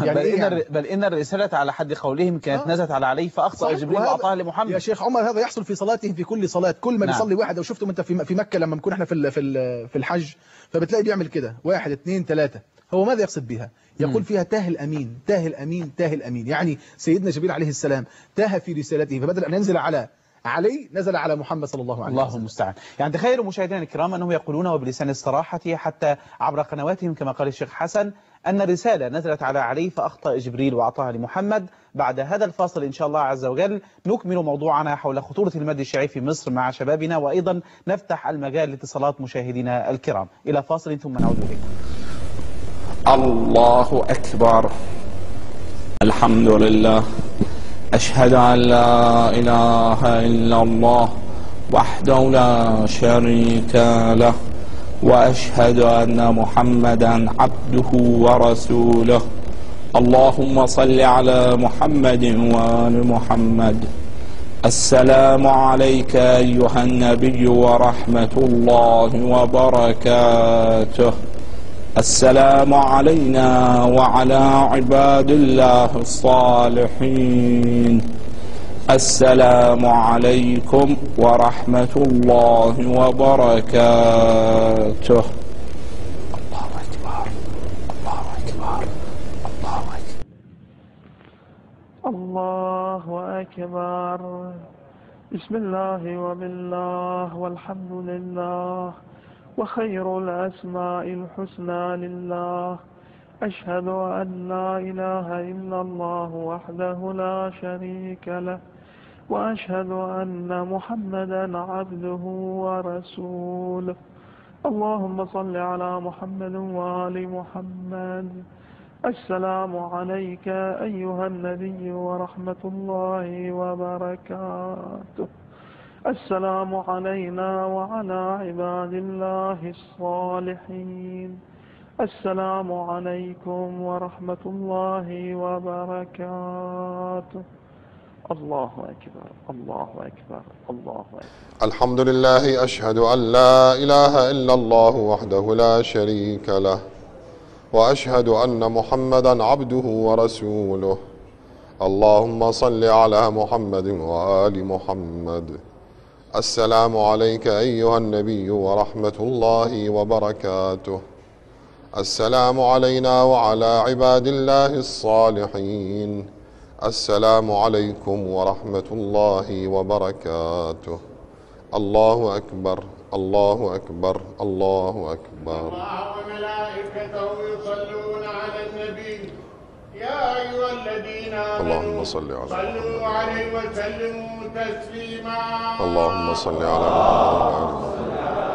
يعني بل إن الرسالة على حد قولهم كانت نزلت على علي فأخطأ جبريل وأعطاها لمحمد. يا شيخ عمر هذا يحصل في صلاتهم في كل صلاة، كل ما بيصلي واحد. لو شفتم أنت في مكة لما نكون احنا في الحج، فبتلاقي بيعمل كده 1 2 3. هو ماذا يقصد بها؟ يقول فيها تاه الأمين تاه الأمين تاه الأمين، يعني سيدنا جبريل عليه السلام تاه في رسالته، فبدل أن ينزل على علي نزل على محمد صلى الله عليه وسلم. الله المستعان. يعني تخيلوا مشاهدينا الكرام أنهم يقولون وبلسان الصراحة حتى عبر قنواتهم كما قال الشيخ حسن أن الرسالة نزلت على علي فأخطأ جبريل وأعطاها لمحمد. بعد هذا الفاصل إن شاء الله عز وجل نكمل موضوعنا حول خطورة المد الشيعي في مصر مع شبابنا، وأيضا نفتح المجال لاتصالات مشاهدينا الكرام. إلى فاصل ثم نعود إليكم. الله أكبر. الحمد لله. أشهد أن لا إله إلا الله وحده لا شريك له، وأشهد أن محمدا عبده ورسوله. اللهم صل على محمد وآل محمد. السلام عليك أيها النبي ورحمة الله وبركاته. السلام علينا وعلى عباد الله الصالحين. السلام عليكم ورحمة الله وبركاته. الله أكبر الله أكبر الله أكبر الله أكبر. بسم الله وبالله والحمد لله وخير الأسماء الحسنى لله. أشهد أن لا إله إلا الله وحده لا شريك له، وأشهد أن محمدا عبده ورسوله. اللهم صل على محمد وآل محمد. السلام عليك أيها النبي ورحمة الله وبركاته. السلام علينا وعلى عباد الله الصالحين. السلام عليكم ورحمة الله وبركاته. الله أكبر الله أكبر الله أكبر. الحمد لله. أشهد أن لا إله إلا الله وحده لا شريك له، وأشهد أن محمدا عبده ورسوله. اللهم صل على محمد وآل محمد. السلام عليك أيها النبي ورحمة الله وبركاته. السلام علينا وعلى عباد الله الصالحين. السلام عليكم ورحمة الله وبركاته. الله أكبر الله أكبر الله أكبر. الله وملائكته يصلون على النبي يا أيها الذين آمنوا اللهم صل على صلوا عليه وسلموا تسليما. اللهم صل على محمد.